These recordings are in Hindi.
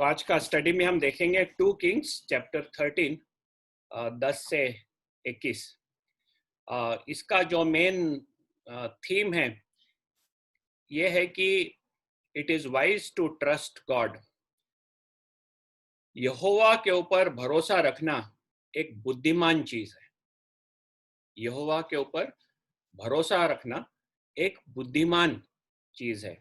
तो आज का स्टडी में हम देखेंगे 2 किंग्स चैप्टर 13 10 से 21। इसका जो मेन थीम है ये है कि it is wise to trust God. यहोवा के ऊपर भरोसा रखना एक बुद्धिमान चीज है। यहोवा के ऊपर भरोसा रखना एक बुद्धिमान चीज है।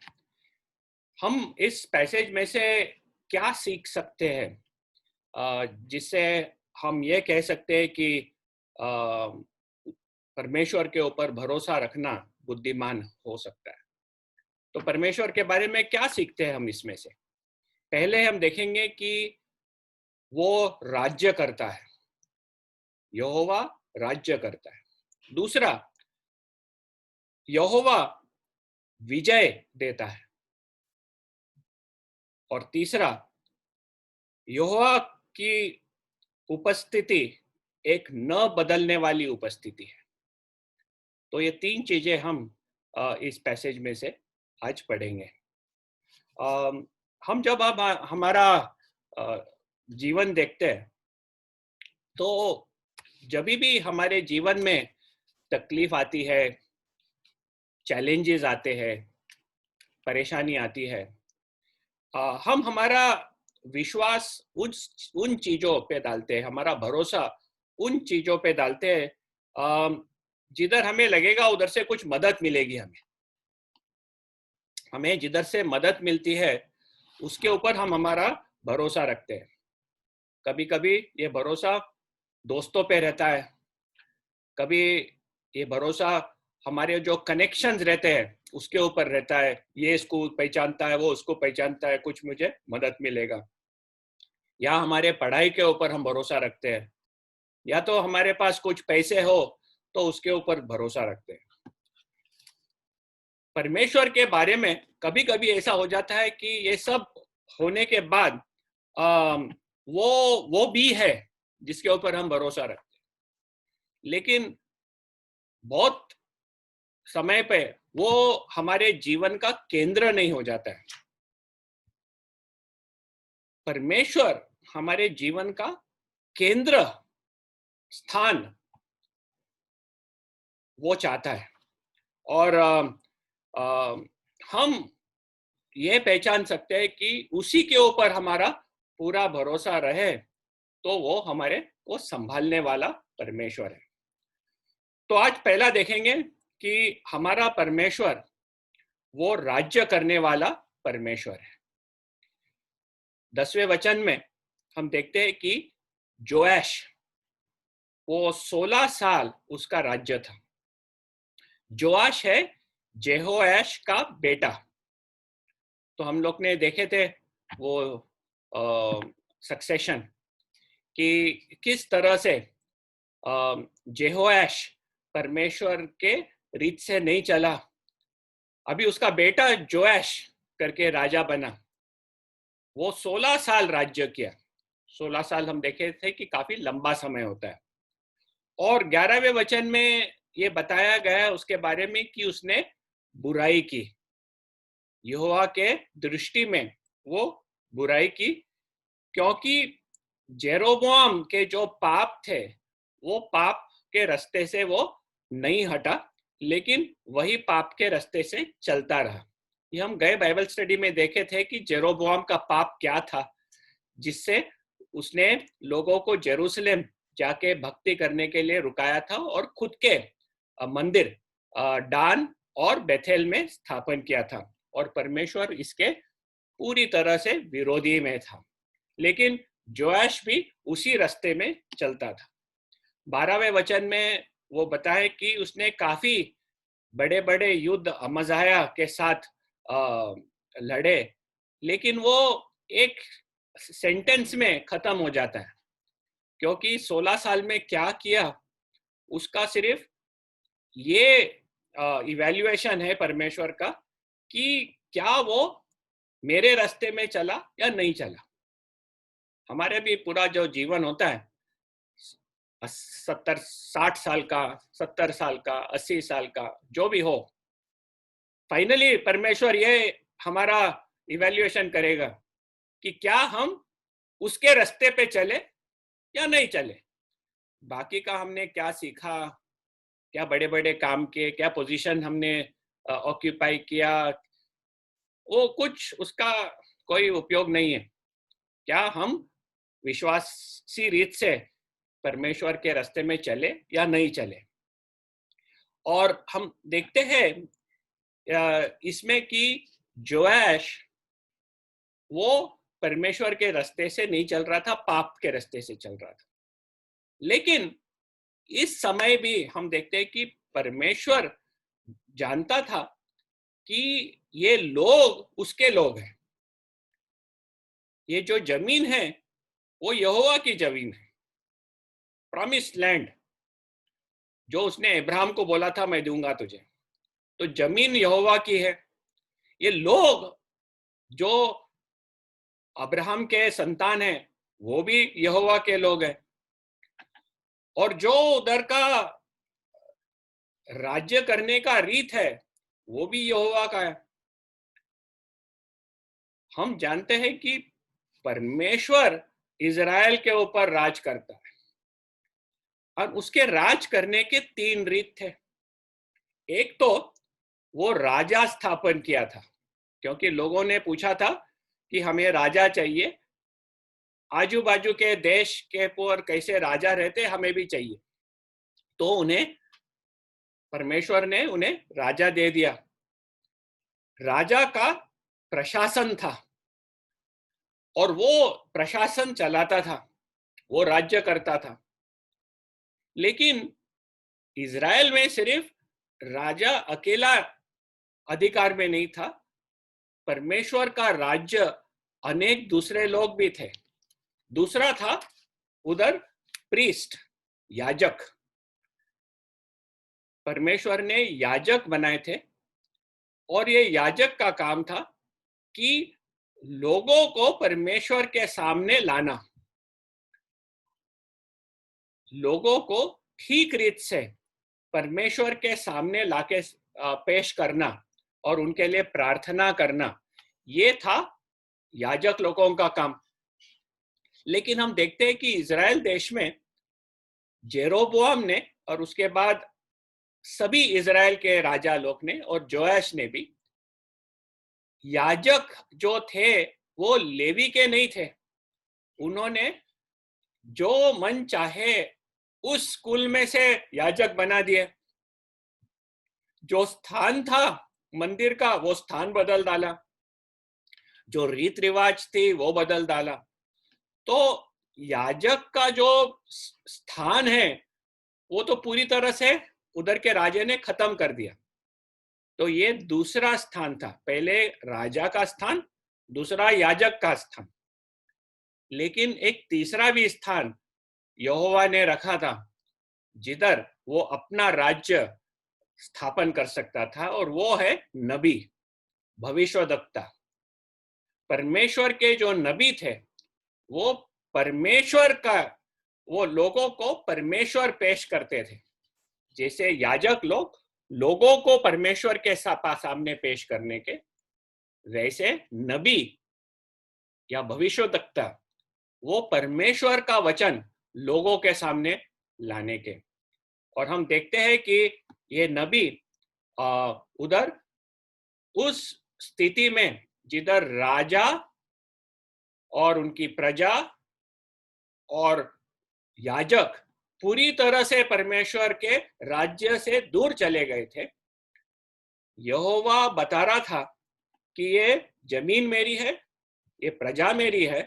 हम इस पैसेज में से क्या सीख सकते हैं जिससे हम ये कह सकते हैं कि परमेश्वर के ऊपर भरोसा रखना बुद्धिमान हो सकता है। तो परमेश्वर के बारे में क्या सीखते हैं हम इसमें से? पहले हम देखेंगे कि वो राज्य करता है, यहोवा राज्य करता है। दूसरा, यहोवा विजय देता है। और तीसरा, यहोवा की उपस्थिति एक न बदलने वाली उपस्थिति है। तो ये 3 चीजें हम इस पैसेज में से आज पढ़ेंगे। हम जब अब हमारा जीवन देखते हैं तो जब भी हमारे जीवन में तकलीफ आती है, चैलेंजेस आते हैं, परेशानी आती है, हम हमारा विश्वास उन चीजों पे डालते हैं, हमारा भरोसा उन चीजों पे डालते हैं जिधर हमें लगेगा उधर से कुछ मदद मिलेगी। हमें जिधर से मदद मिलती है उसके ऊपर हम हमारा भरोसा रखते हैं। कभी कभी ये भरोसा दोस्तों पे रहता है, कभी ये भरोसा हमारे जो कनेक्शंस रहते हैं उसके ऊपर रहता है। ये इसको पहचानता है, वो उसको पहचानता है, कुछ मुझे मदद मिलेगा। या हमारे पढ़ाई के ऊपर हम भरोसा रखते हैं, या तो हमारे पास कुछ पैसे हो तो उसके ऊपर भरोसा रखते हैं। परमेश्वर के बारे में कभी कभी ऐसा हो जाता है कि ये सब होने के बाद वो भी है जिसके ऊपर हम भरोसा रखते हैं, लेकिन बहुत समय पे वो हमारे जीवन का केंद्र नहीं हो जाता है। परमेश्वर हमारे जीवन का केंद्र स्थान वो चाहता है। और हम ये पहचान सकते हैं कि उसी के ऊपर हमारा पूरा भरोसा रहे तो वो हमारे को संभालने वाला परमेश्वर है। तो आज पहला देखेंगे कि हमारा परमेश्वर वो राज्य करने वाला परमेश्वर है। 10वें वचन में हम देखते हैं कि जोआश, वो 16 साल उसका राज्य था। जोआश है जेहोआश का बेटा। तो हम लोग ने देखे थे वो सक्सेशन कि किस तरह से जेहोआश परमेश्वर के रीत से नहीं चला। अभी उसका बेटा जोआश करके राजा बना। वो 16 साल राज्य किया। 16 साल हम देखे थे कि काफी लंबा समय होता है। और 11वें वचन में ये बताया गया है उसके बारे में कि उसने बुराई की, यहोवा के दृष्टि में वो बुराई की, क्योंकि जेरोबोआम के जो पाप थे वो पाप के रास्ते से वो नहीं हटा, लेकिन वही पाप के रास्ते से चलता रहा। ये हम गए बाइबल स्टडी में देखे थे कि जेरोबोआम का पाप क्या था, जिससे उसने लोगों को जेरूशलेम जाके भक्ति करने के लिए रुकाया था और खुद के मंदिर डान और बेथेल में स्थापन किया था। और परमेश्वर इसके पूरी तरह से विरोधी में था, लेकिन जोआश भी उसी रास्ते में चलता था। 12वें वचन में वो बताए कि उसने काफी बड़े बड़े युद्ध अमज़ाया के साथ लड़े, लेकिन वो एक सेंटेंस में खत्म हो जाता है, क्योंकि 16 साल में क्या किया उसका सिर्फ ये इवैल्यूएशन है परमेश्वर का कि क्या वो मेरे रास्ते में चला या नहीं चला। हमारे भी पूरा जो जीवन होता है 60 साल का, 70 साल का, 80 साल का, जो भी हो, फाइनली परमेश्वर ये हमारा इवैल्यूएशन करेगा कि क्या हम उसके रास्ते पे चले या नहीं चले। बाकी का हमने क्या सीखा, क्या बड़े बड़े काम किए, क्या पोजीशन हमने ऑक्यूपाई किया, वो कुछ उसका कोई उपयोग नहीं है। क्या हम विश्वासी रीत से परमेश्वर के रास्ते में चले या नहीं चले। और हम देखते हैं इसमें कि जोआश वो परमेश्वर के रास्ते से नहीं चल रहा था, पाप के रास्ते से चल रहा था। लेकिन इस समय भी हम देखते हैं कि परमेश्वर जानता था कि ये लोग उसके लोग हैं। ये जो जमीन है वो यहोवा की जमीन है, प्रॉमिस्ड लैंड, जो उसने अब्राहम को बोला था मैं दूंगा तुझे। तो जमीन यहोवा की है। ये लोग जो अब्राहम के संतान हैं वो भी यहोवा के लोग हैं। और जो उधर का राज्य करने का रीत है वो भी यहोवा का है। हम जानते हैं कि परमेश्वर इज़राइल के ऊपर राज करता है और उसके राज करने के 3 रीत थे। एक तो वो राजा स्थापन किया था, क्योंकि लोगों ने पूछा था कि हमें राजा चाहिए, आजू बाजू के देश के ऊपर कैसे राजा रहते हमें भी चाहिए। तो उन्हें परमेश्वर ने उन्हें राजा दे दिया। राजा का प्रशासन था और वो प्रशासन चलाता था, वो राज्य करता था। लेकिन इज़राइल में सिर्फ राजा अकेला अधिकार में नहीं था, परमेश्वर का राज्य अनेक दूसरे लोग भी थे। दूसरा था उधर प्रीस्ट, याजक। परमेश्वर ने याजक बनाए थे और ये याजक का काम था कि लोगों को परमेश्वर के सामने लाना, लोगों को ठीक रीत से परमेश्वर के सामने लाके पेश करना और उनके लिए प्रार्थना करना, ये था याजक लोगों का काम। लेकिन हम देखते हैं कि इज़राइल देश में जेरोबोआम ने और उसके बाद सभी इज़राइल के राजा लोग ने और जोआश ने भी, याजक जो थे वो लेवी के नहीं थे। उन्होंने जो मन चाहे उस कुल में से याजक बना दिए। जो स्थान था मंदिर का वो स्थान बदल डाला, जो रीत रिवाज थी वो बदल डाला। तो याजक का जो स्थान है वो तो पूरी तरह से उधर के राजे ने खत्म कर दिया। तो ये दूसरा स्थान था, पहले राजा का स्थान, दूसरा याजक का स्थान। लेकिन एक तीसरा भी स्थान यहोवा ने रखा था जिधर वो अपना राज्य स्थापन कर सकता था, और वो है नबी, भविष्यवक्ता। परमेश्वर के जो नबी थे वो परमेश्वर का, वो लोगों को परमेश्वर पेश करते थे। जैसे याजक लोग लोगों को परमेश्वर के सामने पेश करने के, वैसे नबी या भविष्यवक्ता वो परमेश्वर का वचन लोगों के सामने लाने के। और हम देखते हैं कि ये नबी उधर उस स्थिति में जिधर राजा और उनकी प्रजा और याजक पूरी तरह से परमेश्वर के राज्य से दूर चले गए थे, यहोवा बता रहा था कि ये जमीन मेरी है, ये प्रजा मेरी है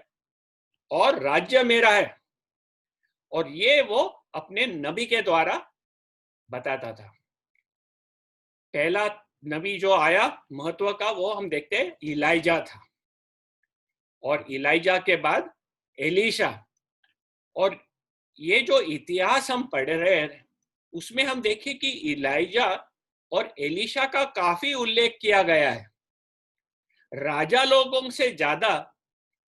और राज्य मेरा है। और ये वो अपने नबी के द्वारा बताता था। पहला नबी जो आया महत्व का वो हम देखते हैं इलाइजा था, और इलाइजा के बाद एलीशा। और ये जो इतिहास हम पढ़ रहे हैं उसमें हम देखें कि इलाइजा और एलीशा का काफी उल्लेख किया गया है। राजा लोगों से ज्यादा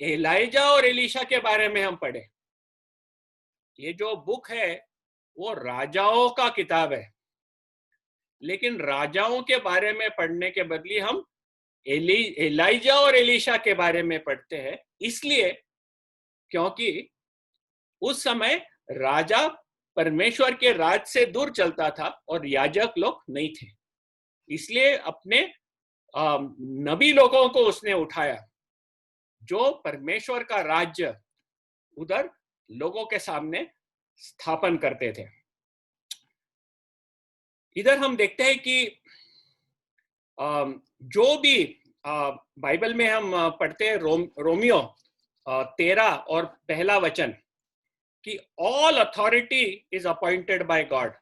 एलाइजा और एलीशा के बारे में हम पढ़े। ये जो बुक है वो राजाओं का किताब है, लेकिन राजाओं के बारे में पढ़ने के बदले हम एलाइजा और एलीशा के बारे में पढ़ते हैं, इसलिए क्योंकि उस समय राजा परमेश्वर के राज से दूर चलता था और याजक लोग नहीं थे, इसलिए अपने नबी लोगों को उसने उठाया जो परमेश्वर का राज्य उधर लोगों के सामने स्थापन करते थे। इधर हम देखते हैं कि जो भी बाइबल में हम पढ़ते हैं रोमियो 13 और पहला वचन कि all authority is appointed by God.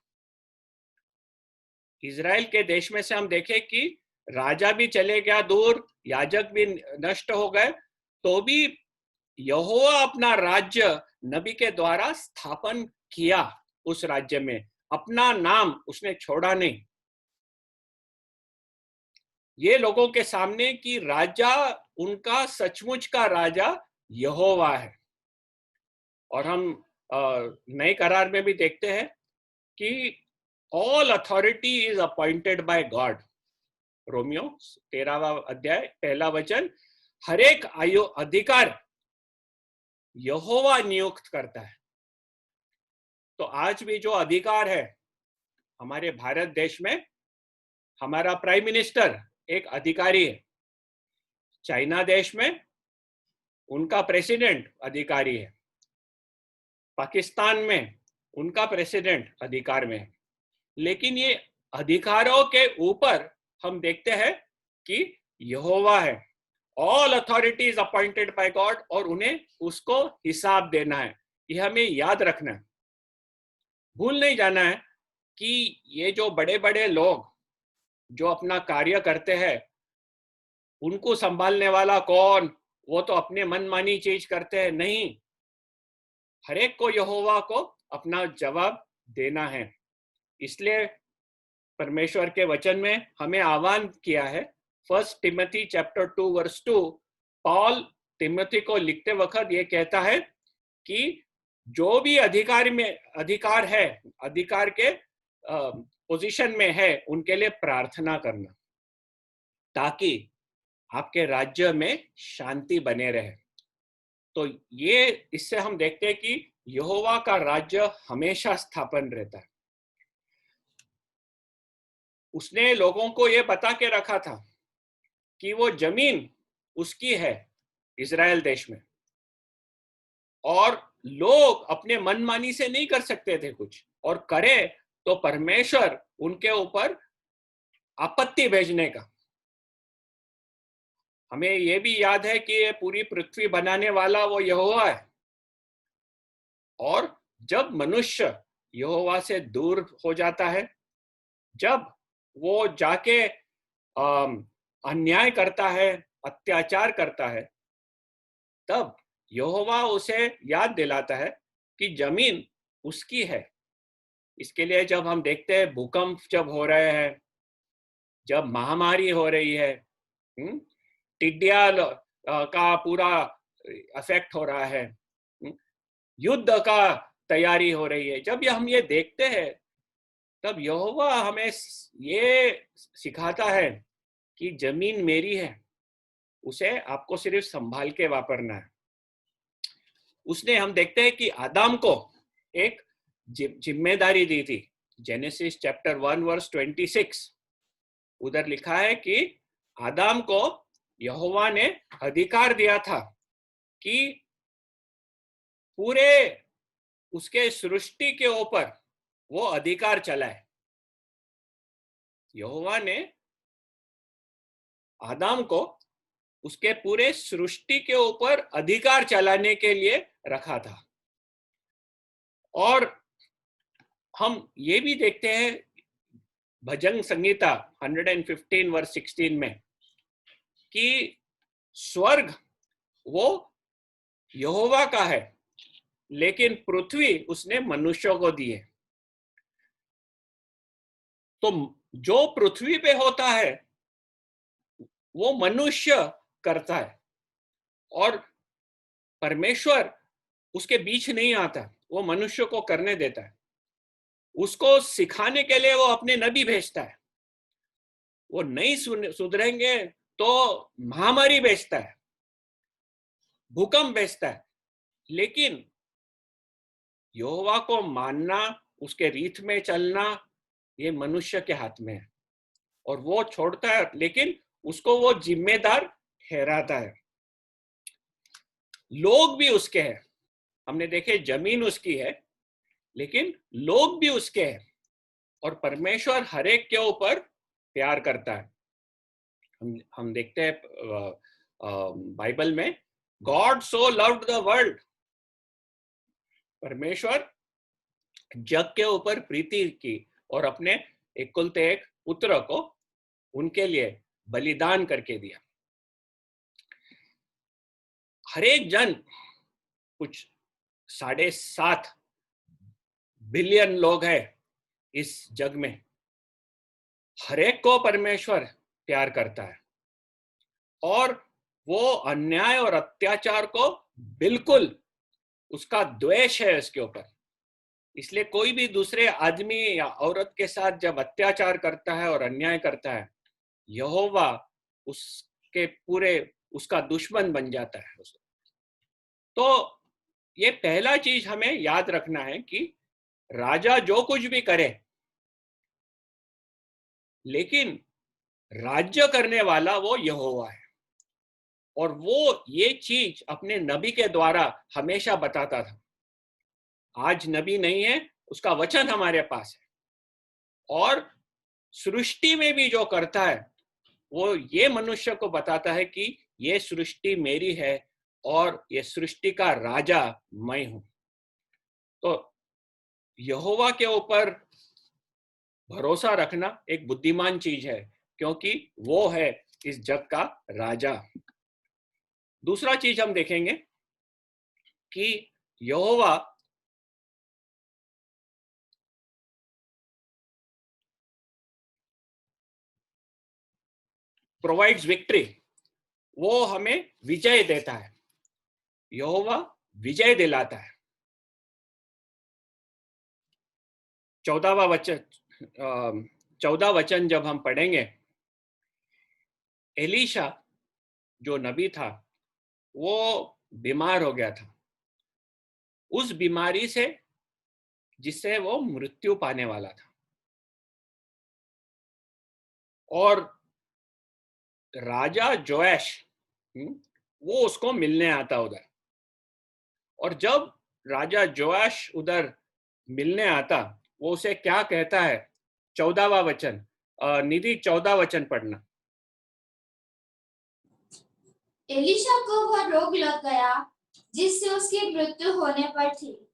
Israel के देश में से हम देखें कि राजा भी चले गया दूर, याजक भी नष्ट हो गए, तो भी यहोवा अपना राज्य नबी के द्वारा स्थापन किया। उस राज्य में अपना नाम उसने छोड़ा नहीं। ये लोगों के सामने कि राजा उनका सचमुच का राजा यहोवा है। और हम नए करार में भी देखते हैं कि all authority is appointed by God. रोमियो 13वां अध्याय पहला वचन, हर एक अधिकार यहोवा नियुक्त करता है। तो आज भी जो अधिकार है हमारे भारत देश में, हमारा प्राइम मिनिस्टर एक अधिकारी है। चाइना देश में उनका प्रेसिडेंट अधिकारी है। पाकिस्तान में उनका प्रेसिडेंट अधिकार में है। लेकिन ये अधिकारों के ऊपर हम देखते हैं कि यहोवा है। All authority is appointed by God और उन्हें उसको हिसाब देना है। ये हमें याद रखना है, भूल नहीं जाना है कि ये जो बड़े बड़े लोग जो अपना कार्य करते हैं उनको संभालने वाला कौन, वो तो अपने मनमानी चीज करते हैं। नहीं, हर एक को यहोवा को अपना जवाब देना है। इसलिए परमेश्वर के वचन में हमें आह्वान किया है। 1 Timothy chapter 2 verse 2, Paul Timothy को लिखते वक्त ये कहता है कि जो भी अधिकार है, अधिकार के पोजीशन में है, उनके लिए प्रार्थना करना ताकि आपके राज्य में शांति बने रहे। तो ये इससे हम देखते हैं कि यहोवा का राज्य हमेशा स्थापन रहता है। उसने लोगों को ये बता के रखा था कि वो जमीन उसकी है इजराइल देश में, और लोग अपने मनमानी से नहीं कर सकते थे कुछ, और करे तो परमेश्वर उनके ऊपर आपत्ति भेजने का। हमें ये भी याद है कि ये पूरी पृथ्वी बनाने वाला वो यहोवा है, और जब मनुष्य यहोवा से दूर हो जाता है, जब वो जाके अन्याय करता है, अत्याचार करता है, तब यहोवा उसे याद दिलाता है कि जमीन उसकी है। इसके लिए जब हम देखते हैं भूकंप जब हो रहे हैं, जब महामारी हो रही है, टिड्डिया का पूरा अफेक्ट हो रहा है, युद्ध का तैयारी हो रही है, जब हम ये देखते हैं तब यहोवा हमें ये सिखाता है कि जमीन मेरी है, उसे आपको सिर्फ संभाल के वापरना है। उसने, हम देखते हैं कि आदम को एक जिम्मेदारी दी थी। जेनेसिस चैप्टर 1 वर्स 26 उधर लिखा है कि आदम को यहोवा ने अधिकार दिया था कि पूरे उसके सृष्टि के ऊपर वो अधिकार चलाए। यहोवा ने आदम को उसके पूरे सृष्टि के ऊपर अधिकार चलाने के लिए रखा था। और हम ये भी देखते हैं भजन संगीता 115 वर्स 16 में कि स्वर्ग वो यहोवा का है, लेकिन पृथ्वी उसने मनुष्यों को दी है। तो जो पृथ्वी पे होता है वो मनुष्य करता है, और परमेश्वर उसके बीच नहीं आता, वो मनुष्य को करने देता है। उसको सिखाने के लिए वो अपने नबी भेजता है। वो नहीं सुधरेंगे तो महामारी भेजता है, भूकंप भेजता है, लेकिन यहोवा को मानना, उसके रीत में चलना, ये मनुष्य के हाथ में है और वो छोड़ता है, लेकिन उसको वो जिम्मेदार ठहराता है। लोग भी उसके हैं, हमने देखे जमीन उसकी है, लेकिन लोग भी उसके हैं और परमेश्वर हर एक के ऊपर प्यार करता है। हम देखते हैं बाइबल में, God so loved the world, परमेश्वर जग के ऊपर प्रीति की और अपने एकलौते एक पुत्र को उनके लिए बलिदान करके दिया। हर एक जन, कुछ 7.5 बिलियन लोग हैं इस जग में, हर एक को परमेश्वर प्यार करता है और वो अन्याय और अत्याचार को बिल्कुल, उसका द्वेष है इसके ऊपर। इसलिए कोई भी दूसरे आदमी या औरत के साथ जब अत्याचार करता है और अन्याय करता है, यहोवा उसके पूरे उसका दुश्मन बन जाता है। तो ये पहला चीज हमें याद रखना है कि राजा जो कुछ भी करे, लेकिन राज्य करने वाला वो यहोवा है और वो ये चीज अपने नबी के द्वारा हमेशा बताता था। आज नबी नहीं है, उसका वचन हमारे पास है और सृष्टि में भी जो करता है वो ये मनुष्य को बताता है कि ये सृष्टि मेरी है और ये सृष्टि का राजा मैं हूं। तो यहोवा के ऊपर भरोसा रखना एक बुद्धिमान चीज है, क्योंकि वो है इस जग का राजा। दूसरा चीज हम देखेंगे कि यहोवा प्रोवाइड्स विक्ट्री, वो हमें विजय देता है, यहोवा विजय दिलाता है। 14 वचन जब हम पढ़ेंगे, एलीशा जो नबी था वो बीमार हो गया था, उस बीमारी से जिससे वो मृत्यु पाने वाला था, और राजा जोएश वो उसको मिलने आता उधर। और जब राजा जोएश उधर मिलने आता, वो उसे क्या कहता है? 14वां वचन, निधि 14 वचन पढ़ना। एलीशा को वह रोग लग गया जिससे उसकी मृत्यु होने पर थी।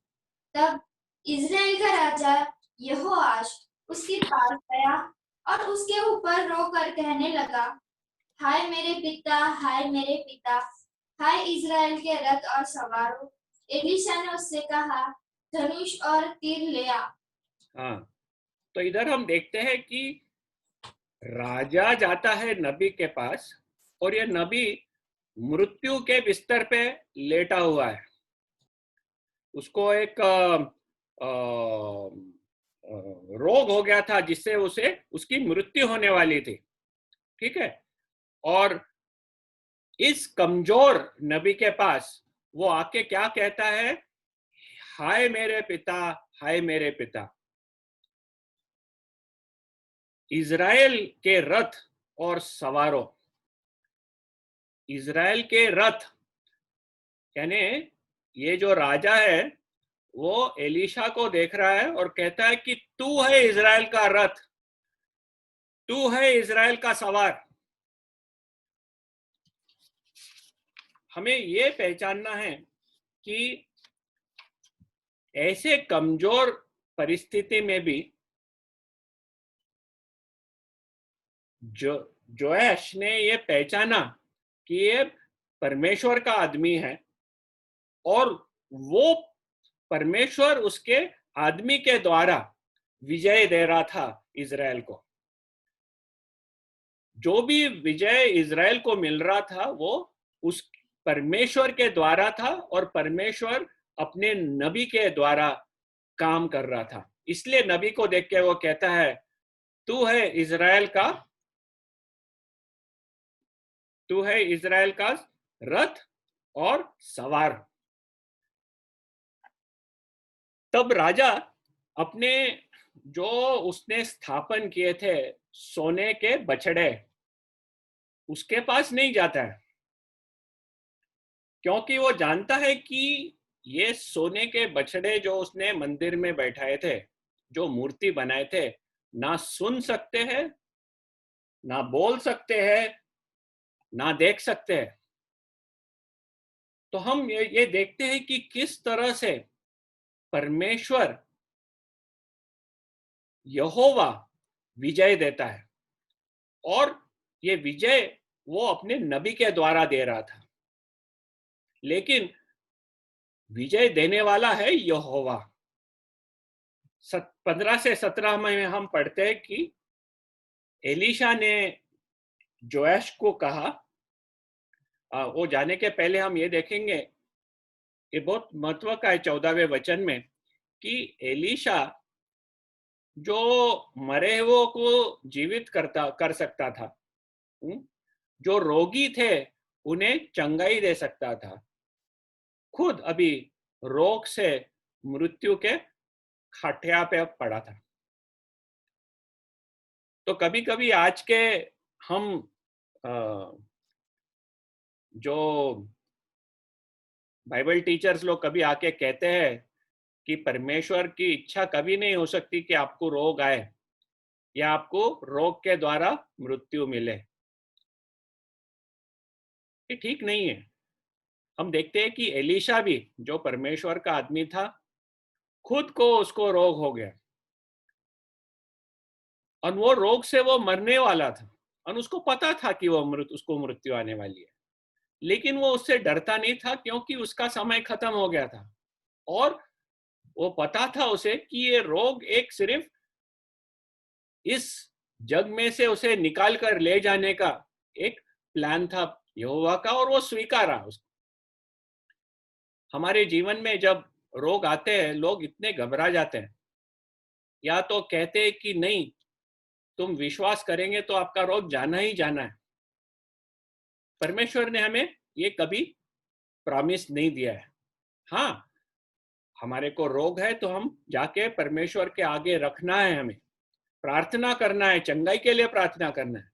तब इज़राइल का राजा यहोआश उसके पास गया और उसके ऊपर रोकर कहने लगा, हाय मेरे पिता, हाय मेरे पिता, हाय इज़राइल के रथ और सवारों। एलीशा ने उससे कहा, धनुष और तीर ले आ। हाँ, तो इधर हम देखते हैं कि राजा जाता है नबी के पास और ये नबी मृत्यु के बिस्तर पे लेटा हुआ है। उसको एक रोग हो गया था जिससे उसे उसकी मृत्यु होने वाली थी, ठीक है। और इस कमजोर नबी के पास वो आके क्या कहता है? हाय मेरे पिता, हाय मेरे पिता। इज़राइल के रथ और सवारों, इज़राइल के रथ यानी ये जो राजा है वो एलीशा को देख रहा है और कहता है कि तू है इज़राइल का रथ, तू है इज़राइल का सवार। हमें ये पहचानना है कि ऐसे कमजोर परिस्थिति में भी जोएश ने ये पहचाना कि ये परमेश्वर का आदमी है और वो परमेश्वर उसके आदमी के द्वारा विजय दे रहा था इज़राइल को। जो भी विजय इज़राइल को मिल रहा था वो उस परमेश्वर के द्वारा था और परमेश्वर अपने नबी के द्वारा काम कर रहा था। इसलिए नबी को देख के वो कहता है, तू है इज़राइल का तू है इज़राइल का रथ और सवार। तब राजा अपने जो उसने स्थापन किए थे सोने के बछड़े, उसके पास नहीं जाता है, क्योंकि वो जानता है कि ये सोने के बछड़े जो उसने मंदिर में बैठाए थे, जो मूर्ति बनाए थे, ना सुन सकते हैं, ना बोल सकते हैं, ना देख सकते हैं। तो हम ये देखते हैं कि किस तरह से परमेश्वर यहोवा विजय देता है, और ये विजय वो अपने नबी के द्वारा दे रहा था, लेकिन विजय देने वाला है यहोवा। 15 से 17 में हम पढ़ते हैं कि एलीशा ने जोएश को कहा, वो जाने के पहले हम ये देखेंगे, ये बहुत महत्व का है 14वें वचन में, कि एलीशा जो मरे हुए को जीवित कर सकता था, जो रोगी थे उन्हें चंगाई दे सकता था, खुद अभी रोग से मृत्यु के खटिया पे पड़ा था। तो कभी कभी आज के हम जो बाइबल टीचर्स लोग कभी आके कहते हैं कि परमेश्वर की इच्छा कभी नहीं हो सकती कि आपको रोग आए या आपको रोग के द्वारा मृत्यु मिले। ये ठीक नहीं है। हम देखते हैं कि एलीशा भी, जो परमेश्वर का आदमी था, खुद को उसको रोग हो गया, और वो रोग से वो मरने वाला था, और उसको पता था कि वो उसको मृत्यु आने वाली है, लेकिन वो उससे डरता नहीं था, क्योंकि उसका समय खत्म हो गया था, और वो पता था उसे कि ये रोग एक सिर्फ इस जग में से उसे निकाल कर ले जाने का एक प्लान था यहोवा का, और वो स्वीकारा उसको। हमारे जीवन में जब रोग आते हैं, लोग इतने घबरा जाते हैं, या तो कहते हैं कि नहीं, तुम विश्वास करेंगे तो आपका रोग जाना ही जाना है। परमेश्वर ने हमें ये कभी प्रॉमिस नहीं दिया है। हाँ, हमारे को रोग है तो हम जाके परमेश्वर के आगे रखना है, हमें प्रार्थना करना है, चंगाई के लिए प्रार्थना करना है,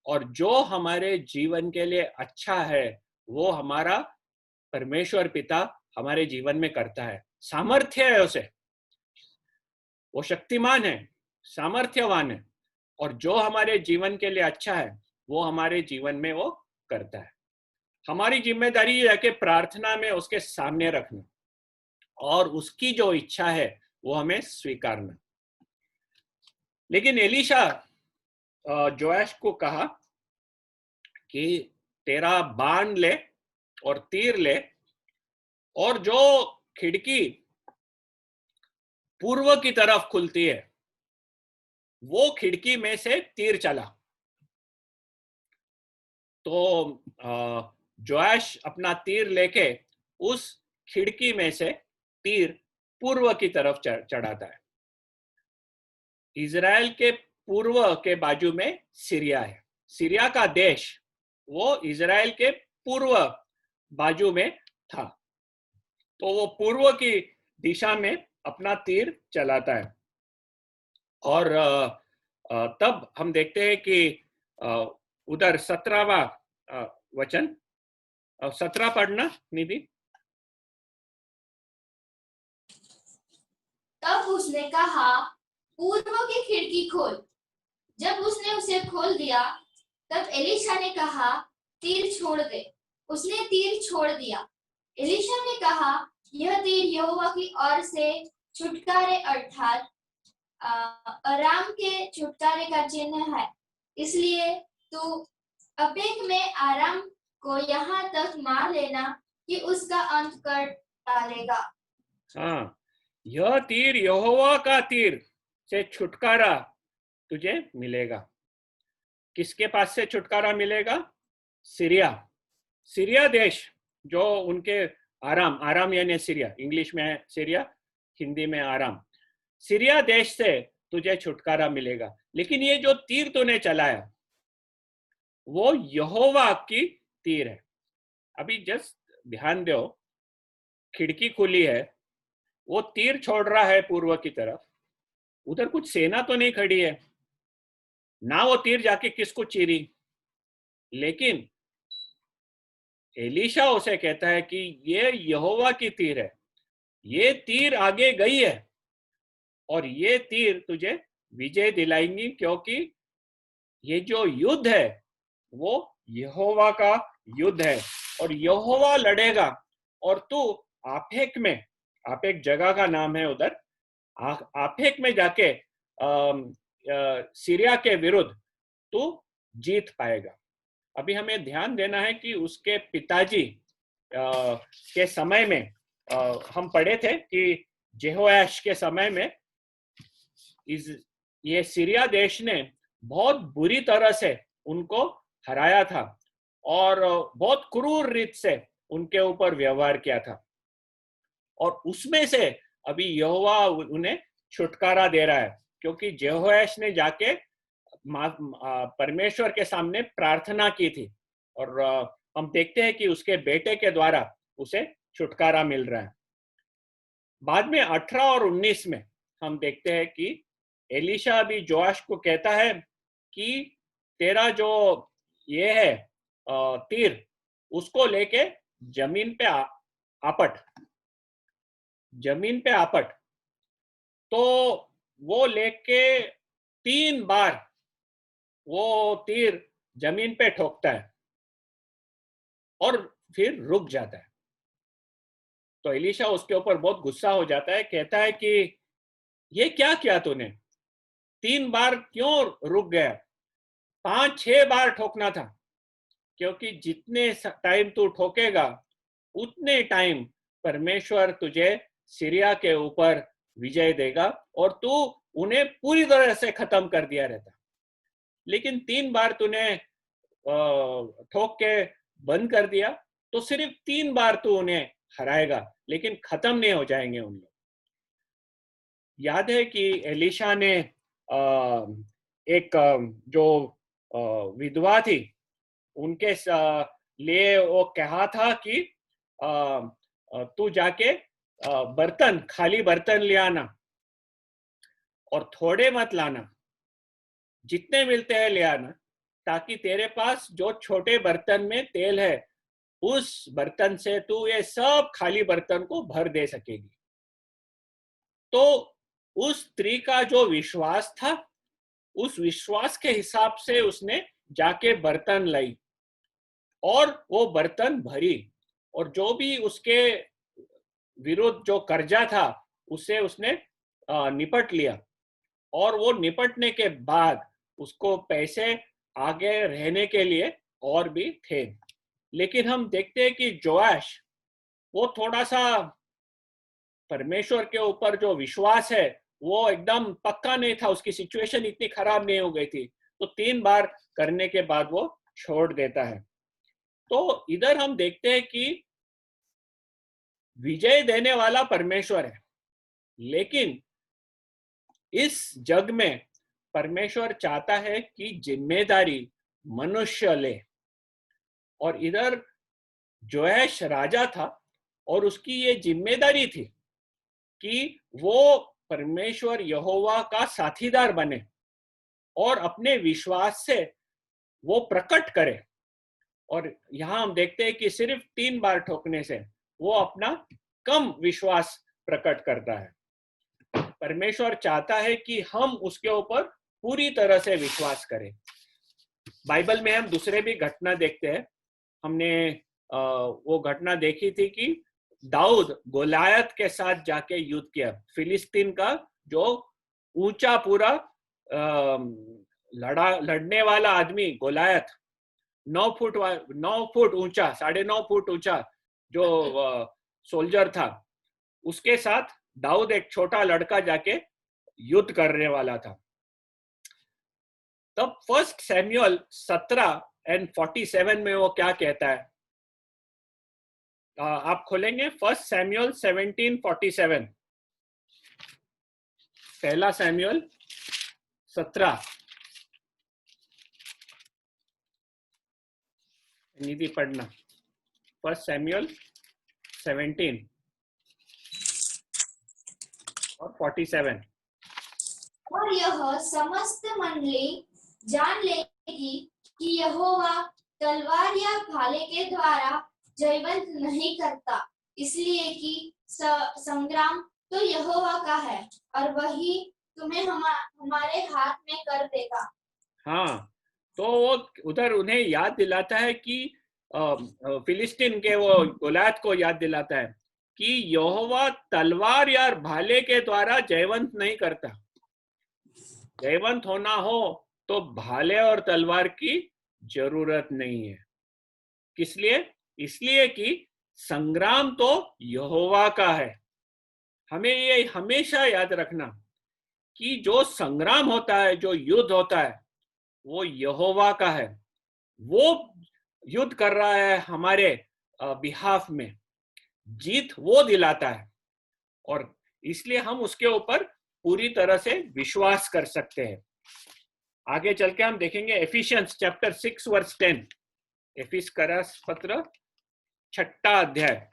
और जो हमारे जीवन के लिए अच्छा है वो हमारा परमेश्वर पिता हमारे जीवन में करता है। सामर्थ्य है उसे, वो शक्तिमान है, सामर्थ्यवान है, और जो हमारे जीवन के लिए अच्छा है वो हमारे जीवन में वो करता है। हमारी जिम्मेदारी है कि प्रार्थना में उसके सामने रखना, और उसकी जो इच्छा है वो हमें स्वीकारना। लेकिन एलीशा जोआश को कहा कि तेरा बाण ले और तीर ले, और जो खिड़की पूर्व की तरफ खुलती है वो खिड़की में से तीर चला। तो जोआश अपना तीर लेके उस खिड़की में से तीर पूर्व की तरफ चढ़ाता है। इज़राइल के पूर्व के बाजू में सीरिया है, सीरिया का देश वो इज़राइल के पूर्व बाजू में था, तो वो पूर्व की दिशा में अपना तीर चलाता है। और तब हम देखते हैं कि उधर 17वां वचन, 17 पढ़ना निधि। तब उसने कहा, पूर्व की खिड़की खोल। जब उसने उसे खोल दिया, तब एलीशा ने कहा, तीर छोड़ दे। उसने तीर छोड़ दिया। एलीशा ने कहा, यह तीर यहोवा की ओर से छुटकारे अर्थात अराम के छुटकारे का चिन्ह है, इसलिए तू अपेक में आराम को यहाँ तक मार लेना कि उसका अंत कर डालेगा। हाँ, यह तीर यहोवा का तीर से छुटकारा तुझे मिलेगा। किसके पास से छुटकारा मिलेगा? सीरिया, सीरिया देश, जो उनके आराम, आराम यानी सीरिया, इंग्लिश में सीरिया, हिंदी में आराम, सीरिया देश से तुझे छुटकारा मिलेगा। लेकिन ये जो तीर तूने चलाया, वो यहोवा की तीर है। अभी जस्ट ध्यान दो, खिड़की खुली है, वो तीर छोड़ रहा है पूर्व की तरफ, उधर कुछ सेना तो नहीं खड़ी है ना, वो तीर जाके किसको चीरी, लेकिन एलीशा उसे कहता है कि ये यहोवा की तीर है, ये तीर आगे गई है और ये तीर तुझे विजय दिलाएंगी, क्योंकि ये जो युद्ध है वो यहोवा का युद्ध है और यहोवा लड़ेगा। और तू आफेक में, आफेक जगह का नाम है उधर, आफेक में जाके सीरिया के विरुद्ध तू जीत पाएगा। अभी हमें ध्यान देना है कि उसके पिताजी के समय में हम पढ़े थे कि जेहोयाश के समय में ये सीरिया देश ने बहुत बुरी तरह से उनको हराया था और बहुत क्रूर रीत से उनके ऊपर व्यवहार किया था, और उसमें से अभी यहोवा उन्हें छुटकारा दे रहा है, क्योंकि जेहोयाश ने जाके परमेश्वर के सामने प्रार्थना की थी और हम देखते हैं कि उसके बेटे के द्वारा उसे छुटकारा मिल रहा है। बाद में 18 और 19 में हम देखते हैं कि एलीशा भी जोआश को कहता है कि तेरा जो ये है तीर, उसको लेके जमीन पे आपट, जमीन पे आपट। तो वो लेके 3 बार वो तीर जमीन पे ठोकता है और फिर रुक जाता है। तो एलीशा उसके ऊपर बहुत गुस्सा हो जाता है, कहता है कि ये क्या किया तूने, 3 बार क्यों रुक गया, 5-6 बार ठोकना था, क्योंकि जितने टाइम तू ठोकेगा उतने टाइम परमेश्वर तुझे सीरिया के ऊपर विजय देगा और तू उन्हें पूरी तरह से खत्म कर दिया रहता। लेकिन 3 बार तूने ठोक के बंद कर दिया, तो सिर्फ 3 बार तू उन्हें हराएगा, लेकिन खत्म नहीं हो जाएंगे उन लोग। याद है कि एलीशा ने एक जो विधवा थी उनके लिए वो कहा था कि तू जाके बर्तन, खाली बर्तन ले आना और थोड़े मत लाना, जितने मिलते हैं ले आना, ताकि तेरे पास जो छोटे बर्तन में तेल है उस बर्तन से तू ये सब खाली बर्तन को भर दे सकेगी। तो उस स्त्री का जो विश्वास था, उस विश्वास के हिसाब से उसने जाके बर्तन लाई और वो बर्तन भरी, और जो भी उसके विरुद्ध जो कर्जा था उसे उसने निपट लिया, और वो निपटने के बाद उसको पैसे आगे रहने के लिए और भी थे। लेकिन हम देखते हैं कि जोआश वो थोड़ा सा परमेश्वर के ऊपर जो विश्वास है वो एकदम पक्का नहीं था, उसकी सिचुएशन इतनी खराब नहीं हो गई थी, तो 3 बार करने के बाद वो छोड़ देता है। तो इधर हम देखते हैं कि विजय देने वाला परमेश्वर है, लेकिन इस जग में परमेश्वर चाहता है कि जिम्मेदारी मनुष्य ले। और इधर जोएश राजा था और उसकी ये जिम्मेदारी थी कि वो परमेश्वर यहोवा का साथीदार बने और अपने विश्वास से वो प्रकट करे। और यहां हम देखते हैं कि सिर्फ 3 बार ठोकने से वो अपना कम विश्वास प्रकट करता है। परमेश्वर चाहता है कि हम उसके ऊपर पूरी तरह से विश्वास करें। बाइबल में हम दूसरे भी घटना देखते हैं। हमने वो घटना देखी थी कि दाऊद गोलायत के साथ जाके युद्ध किया। फिलिस्तीन का जो ऊंचा पूरा लड़ने वाला आदमी गोलायत, 9 फुट ऊंचा, 9.5 फुट ऊंचा जो सोल्जर था, उसके साथ दाऊद एक छोटा लड़का जाके युद्ध करने वाला था। तब 1 सैमुअल 17:47 में वो क्या कहता है, आप खोलेंगे 1 सैमुअल 17:47। 1 सैमुअल 17 नीति पढ़ना 1 सैमुअल 17 और 47। और यह समस्त मंडली जान लेगी कि यहोवा तलवार या भाले के द्वारा जयवंत नहीं करता, इसलिए कि संग्राम तो यहोवा का है और वही तुम्हें हमारे हाथ में कर देगा। हाँ, तो वो उधर उन्हें याद दिलाता है कि फिलिस्तीन के वो गोलायत को याद दिलाता है कि यहोवा तलवार या भाले के द्वारा जयवंत नहीं करता। जयवंत होना हो तो भाले और तलवार की जरूरत नहीं है। किस लिए? इसलिए कि संग्राम तो यहोवा का है। हमें ये हमेशा याद रखना कि जो संग्राम होता है, जो युद्ध होता है, वो यहोवा का है। वो युद्ध कर रहा है हमारे बिहाफ में, जीत वो दिलाता है और इसलिए हम उसके ऊपर पूरी तरह से विश्वास कर सकते हैं। आगे चल के हम देखेंगे एफिशियंस चैप्टर 6 वर्स 10। एफिस पत्र 6 अध्याय,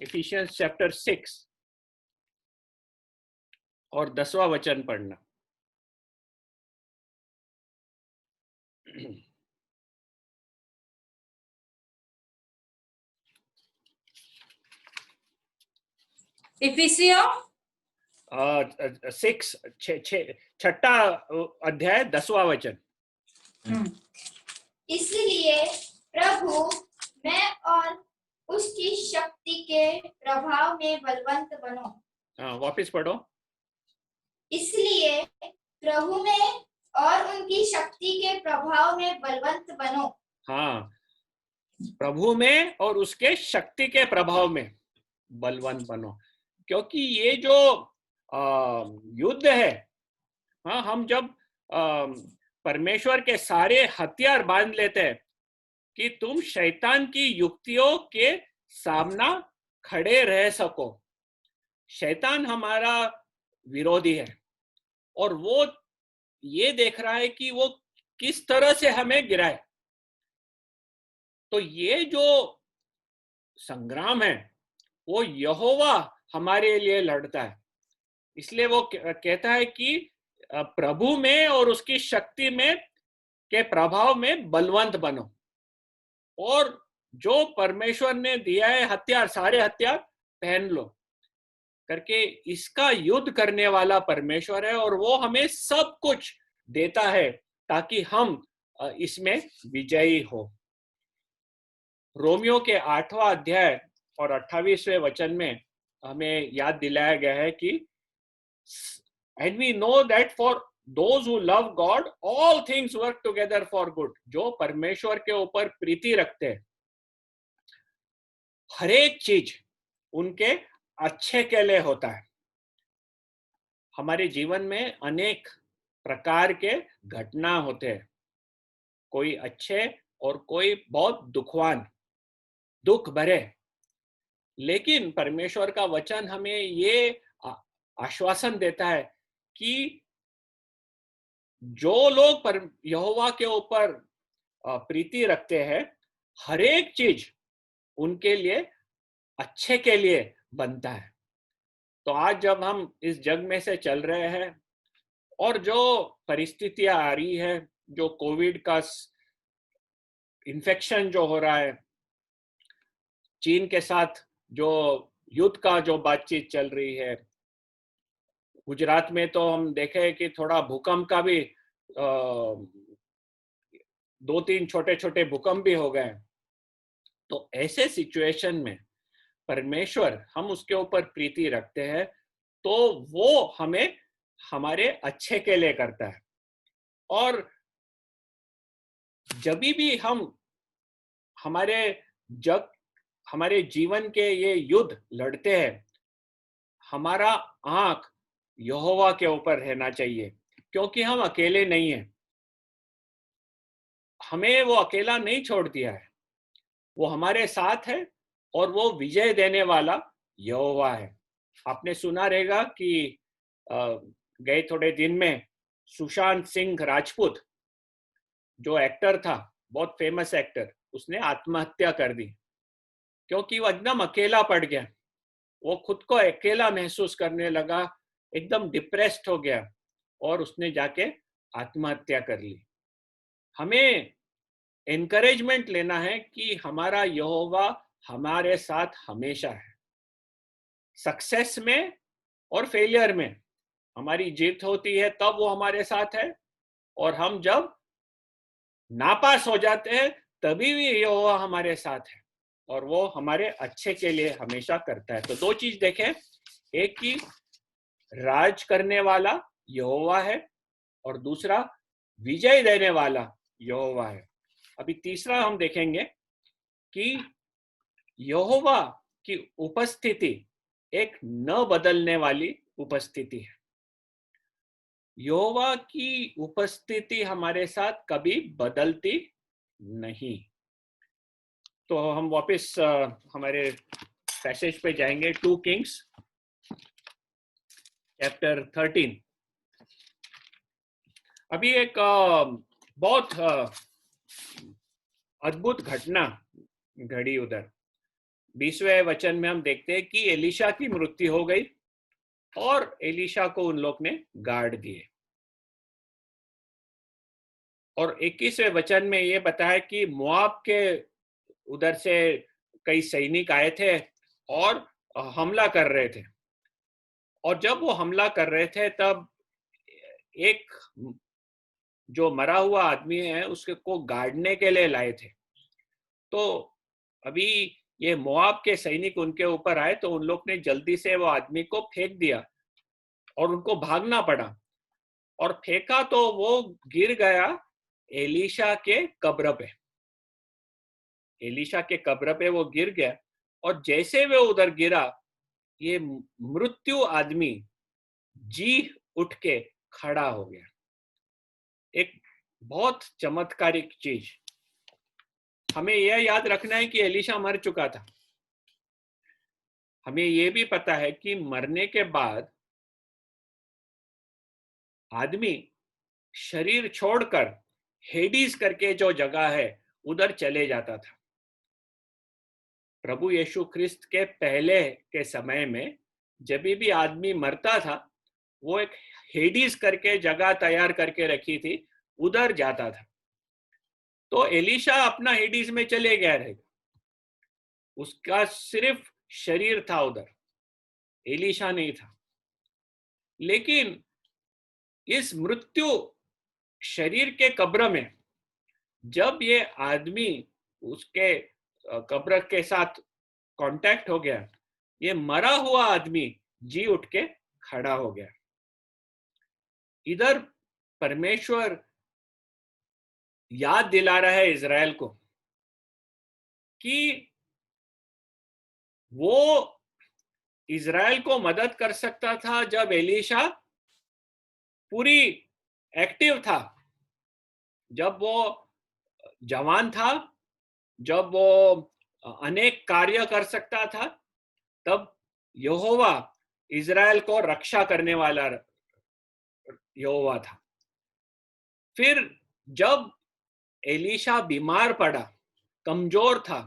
एफिशियंस चैप्टर 6 और 10वां वचन पढ़ना। इफिसियों 6 6 अध्याय 10वां वचन। इसलिए प्रभु में और उसकी शक्ति के प्रभाव में बलवंत बनो। वापस पढ़ो। इसलिए प्रभु में और उनकी शक्ति के प्रभाव में बलवंत बनो। हाँ, प्रभु में और उसके शक्ति के प्रभाव में बलवंत बनो, क्योंकि ये जो युद्ध है, हाँ, हम जब परमेश्वर के सारे हथियार बांध लेते हैं कि तुम शैतान की युक्तियों के सामना खड़े रह सको। शैतान हमारा विरोधी है और वो ये देख रहा है कि वो किस तरह से हमें गिराए। तो ये जो संग्राम है वो यहोवा हमारे लिए लड़ता है। इसलिए वो कहता है कि प्रभु में और उसकी शक्ति में के प्रभाव में बलवंत बनो, और जो परमेश्वर ने दिया है हथियार, सारे हथियार पहन लो करके। इसका युद्ध करने वाला परमेश्वर है और वो हमें सब कुछ देता है ताकि हम इसमें विजयी हो। रोमियो के 8वां अध्याय और 28वें वचन में हमें याद दिलाया गया है कि and we know that for those who love God all things work together for good। जो परमेश्वर के ऊपर प्रीति रखते हैं, हर एक चीज उनके अच्छे के लिए होता है। हमारे जीवन में अनेक प्रकार के घटना होते हैं, कोई अच्छे और कोई बहुत दुख भरे, लेकिन परमेश्वर का वचन हमें ये आश्वासन देता है कि जो लोग यहोवा के ऊपर प्रीति रखते हैं, हर एक चीज उनके लिए अच्छे के लिए बनता है। तो आज जब हम इस जग में से चल रहे हैं और जो परिस्थितियां आ रही है, जो कोविड का इन्फेक्शन जो हो रहा है, चीन के साथ जो युद्ध का जो बातचीत चल रही है, गुजरात में तो हम देखे कि थोड़ा भूकंप का भी 2-3 छोटे छोटे भूकंप भी हो गए। तो ऐसे सिचुएशन में परमेश्वर, हम उसके ऊपर प्रीति रखते हैं तो वो हमें हमारे अच्छे के लिए करता है। और जब भी हम हमारे जीवन के ये युद्ध लड़ते हैं, हमारा आंख यहोवा के ऊपर रहना चाहिए, क्योंकि हम अकेले नहीं हैं। हमें वो अकेला नहीं छोड़ दिया है, वो हमारे साथ है और वो विजय देने वाला यहोवा है। आपने सुना रहेगा कि गए थोड़े दिन में सुशांत सिंह राजपूत जो एक्टर था, बहुत फेमस एक्टर, उसने आत्महत्या कर दी क्योंकि वो एकदम अकेला पड़ गया। वो खुद को अकेला महसूस करने लगा, एकदम डिप्रेस्ड हो गया और उसने जाके आत्महत्या कर ली। हमें एनकरेजमेंट लेना है कि हमारा यहोवा हमारे साथ हमेशा है, सक्सेस में और फेलियर में। हमारी जीत होती है तब वो हमारे साथ है, और हम जब नापास हो जाते हैं तभी भी यहोवा हमारे साथ है, और वो हमारे अच्छे के लिए हमेशा करता है। तो दो चीज देखें, एक की राज करने वाला यहोवा है और दूसरा विजय देने वाला यहोवा है। अभी तीसरा हम देखेंगे कि यहोवा की उपस्थिति एक न बदलने वाली उपस्थिति है। यहोवा की उपस्थिति हमारे साथ कभी बदलती नहीं। तो हम वापस हमारे पैसेज पे जाएंगे, 2 किंग्स चैप्टर 13। अभी एक बहुत अद्भुत घटना घड़ी उधर। 20वें वचन में हम देखते हैं कि एलीशा की मृत्यु हो गई और एलीशा को उन लोग ने गाड़ दिए। और 21वें वचन में ये बताया कि मोआब के उधर से कई सैनिक आए थे और हमला कर रहे थे। और जब वो हमला कर रहे थे तब एक जो मरा हुआ आदमी है उसके को गाड़ने के लिए लाए थे। तो अभी ये मोआब के सैनिक उनके ऊपर आए तो उन लोग ने जल्दी से वो आदमी को फेंक दिया और उनको भागना पड़ा। और फेंका तो वो गिर गया एलीशा के कब्र पे। एलीशा के कब्र पे वो गिर गया, और जैसे वो उधर गिरा, ये मृत्यु आदमी जी उठ के खड़ा हो गया। एक बहुत चमत्कारिक चीज। हमें यह याद रखना है कि एलीशा मर चुका था। हमें यह भी पता है कि मरने के बाद आदमी शरीर छोड़कर हेडीज करके जो जगह है उधर चले जाता था। प्रभु यीशु ख्रिस्त के पहले के समय में जब भी आदमी मरता था, वो एक हेडीज करके जगह तैयार करके रखी थी, उधर जाता था। तो एलीशा अपना हेडीज में चले गया रहेगा, उसका सिर्फ शरीर था उधर, एलीशा नहीं था। लेकिन इस मृत्यु शरीर के कब्र में जब ये आदमी उसके कब्र के साथ कांटेक्ट हो गया, ये मरा हुआ आदमी जी उठ के खड़ा हो गया। इधर परमेश्वर याद दिला रहा है इज़राइल को कि वो इज़राइल को मदद कर सकता था जब एलीशा पूरी एक्टिव था, जब वो जवान था, जब वो अनेक कार्य कर सकता था, तब यहोवा इज़राइल को रक्षा करने वाला यहोवा था। फिर जब एलीशा बीमार पड़ा, कमजोर था,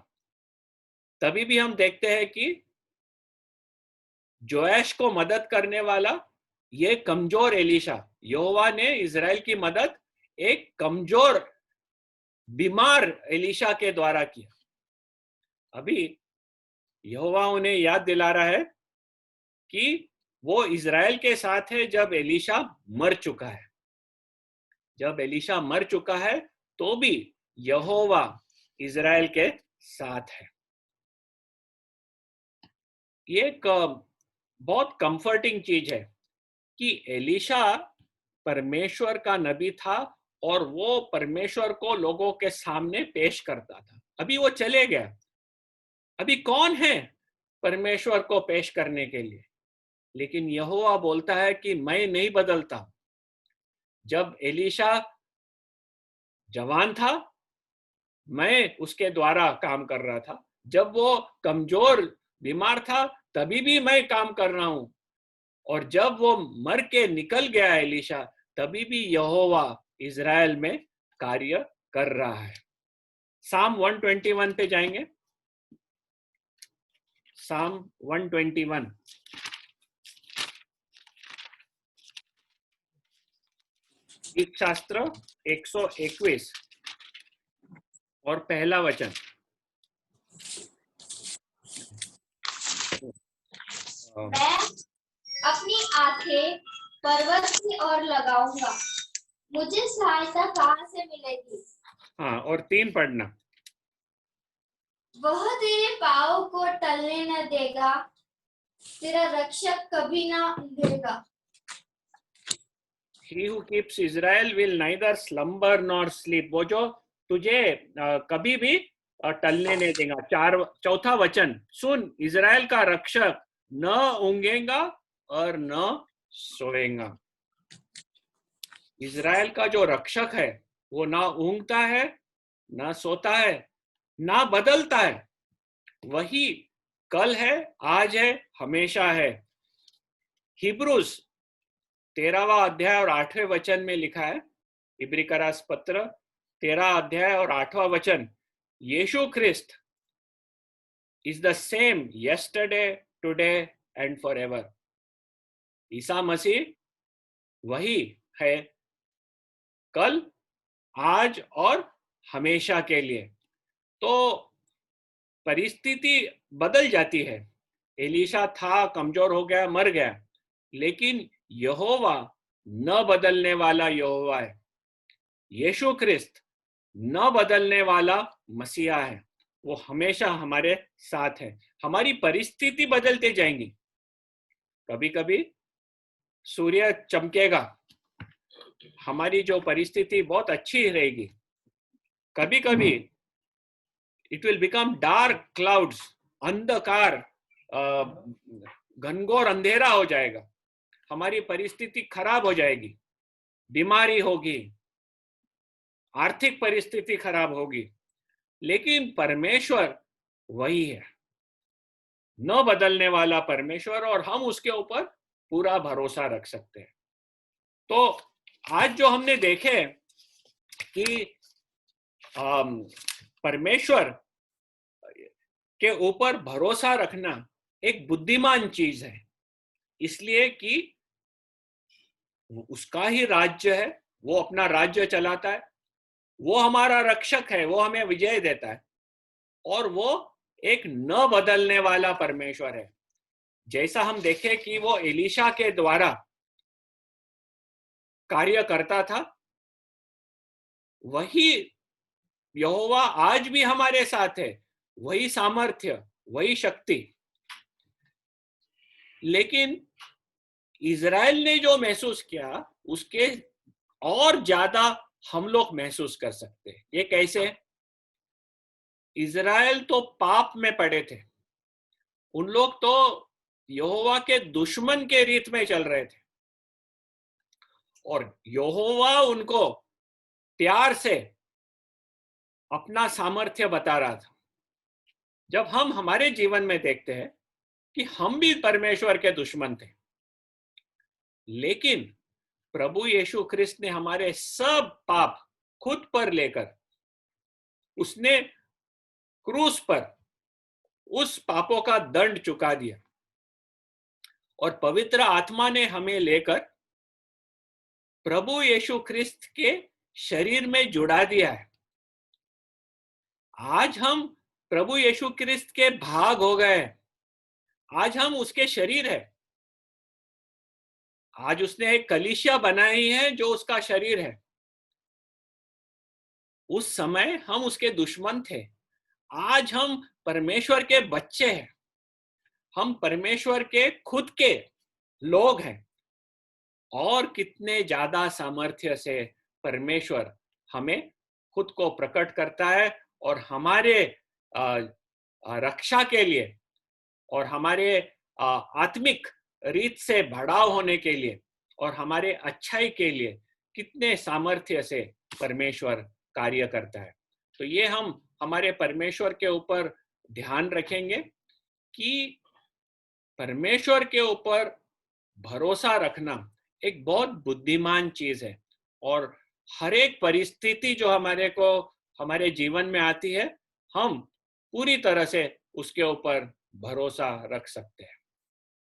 तभी भी हम देखते हैं कि जोएश को मदद करने वाला ये कमजोर एलीशा, यहोवा ने इज़राइल की मदद एक कमजोर बीमार एलीशा के द्वारा किया। अभी यहोवा उन्हें याद दिला रहा है कि वो इज़राइल के साथ है जब एलीशा मर चुका है। जब एलीशा मर चुका है तो भी यहोवा इज़राइल के साथ है। ये एक बहुत कंफर्टिंग चीज है कि एलीशा परमेश्वर का नबी था और वो परमेश्वर को लोगों के सामने पेश करता था। अभी वो चले गया, अभी कौन है परमेश्वर को पेश करने के लिए? लेकिन यहोवा बोलता है कि मैं नहीं बदलता। जब एलीशा जवान था, मैं उसके द्वारा काम कर रहा था। जब वो कमजोर बीमार था, तभी भी मैं काम कर रहा हूं। और जब वो मर के निकल गया एलीशा, तभी भी यहोवा इज़राइल में कार्य कर रहा है। साम 121 पे जाएंगे। साम 121 गीत शास्त्र 121 और पहला वचन। मैं अपनी आंखें पर्वत की ओर लगाऊंगा, मुझे सहायता कहाँ से मिलेगी? हाँ, और 3 पढ़ना। वह तेरे पाँव को टलने न देगा, तेरा रक्षक कभी ना ऊँघेगा। He who keeps Israel will neither slumber nor sleep। वो जो तुझे कभी भी टलने नहीं देगा। चौथा वचन सुन, इजराइल का रक्षक न ऊँघेगा और न सोएगा। इजराइल का जो रक्षक है वो ना ऊँघता है, ना सोता है, ना बदलता है। वही कल है, आज है, हमेशा है। हिब्रूज 13वां अध्याय और 8वें वचन में लिखा है, इब्री का रास पत्र 13 अध्याय और 8वां वचन, यीशु ख्रिस्त is the same yesterday, today and forever. ईसा मसीह वही है कल, आज और हमेशा के लिए। तो परिस्थिति बदल जाती है। एलीशा था, कमजोर हो गया, मर गया, लेकिन यहोवा न बदलने वाला यहोवा है। यीशु ख्रिस्त न बदलने वाला मसीहा है। वो हमेशा हमारे साथ है। हमारी परिस्थिति बदलते जाएंगी। कभी कभी सूर्य चमकेगा, हमारी जो परिस्थिति बहुत अच्छी रहेगी। कभी कभी it will become dark clouds, अंधकार, घनघोर अंधेरा हो जाएगा, हमारी परिस्थिति खराब हो जाएगी, बीमारी होगी, आर्थिक परिस्थिति खराब होगी, लेकिन परमेश्वर वही है, न बदलने वाला परमेश्वर, और हम उसके ऊपर पूरा भरोसा रख सकते हैं। तो आज जो हमने देखे कि परमेश्वर के ऊपर भरोसा रखना एक बुद्धिमान चीज है, इसलिए कि उसका ही राज्य है, वो अपना राज्य चलाता है, वो हमारा रक्षक है, वो हमें विजय देता है, और वो एक न बदलने वाला परमेश्वर है। जैसा हम देखें कि वो एलीशा के द्वारा कार्य करता था, वही यहोवा आज भी हमारे साथ है, वही सामर्थ्य, वही शक्ति। लेकिन इजराइल ने जो महसूस किया उसके और ज्यादा हम लोग महसूस कर सकते हैं। ये कैसे? इजराइल तो पाप में पड़े थे, उन लोग तो यहोवा के दुश्मन के रीत में चल रहे थे, और यहोवा उनको प्यार से अपना सामर्थ्य बता रहा था। जब हम हमारे जीवन में देखते हैं कि हम भी परमेश्वर के दुश्मन थे, लेकिन प्रभु यीशु ख्रिस्त ने हमारे सब पाप खुद पर लेकर उसने क्रूस पर उस पापों का दंड चुका दिया, और पवित्र आत्मा ने हमें लेकर प्रभु यीशु ख्रिस्त के शरीर में जुड़ा दिया है। आज हम प्रभु यीशु ख्रिस्त के भाग हो गए, आज हम उसके शरीर है। आज उसने एक कलीसिया बनाई है जो उसका शरीर है। उस समय हम उसके दुश्मन थे, आज हम परमेश्वर के बच्चे हैं, हम परमेश्वर के खुद के लोग हैं। और कितने ज्यादा सामर्थ्य से परमेश्वर हमें खुद को प्रकट करता है, और हमारे रक्षा के लिए और हमारे आत्मिक रीत से बढ़ाव होने के लिए और हमारे अच्छाई के लिए कितने सामर्थ्य से परमेश्वर कार्य करता है। तो ये हम हमारे परमेश्वर के ऊपर ध्यान रखेंगे कि परमेश्वर के ऊपर भरोसा रखना एक बहुत बुद्धिमान चीज है, और हर एक परिस्थिति जो हमारे को हमारे जीवन में आती है, हम पूरी तरह से उसके ऊपर भरोसा रख सकते हैं।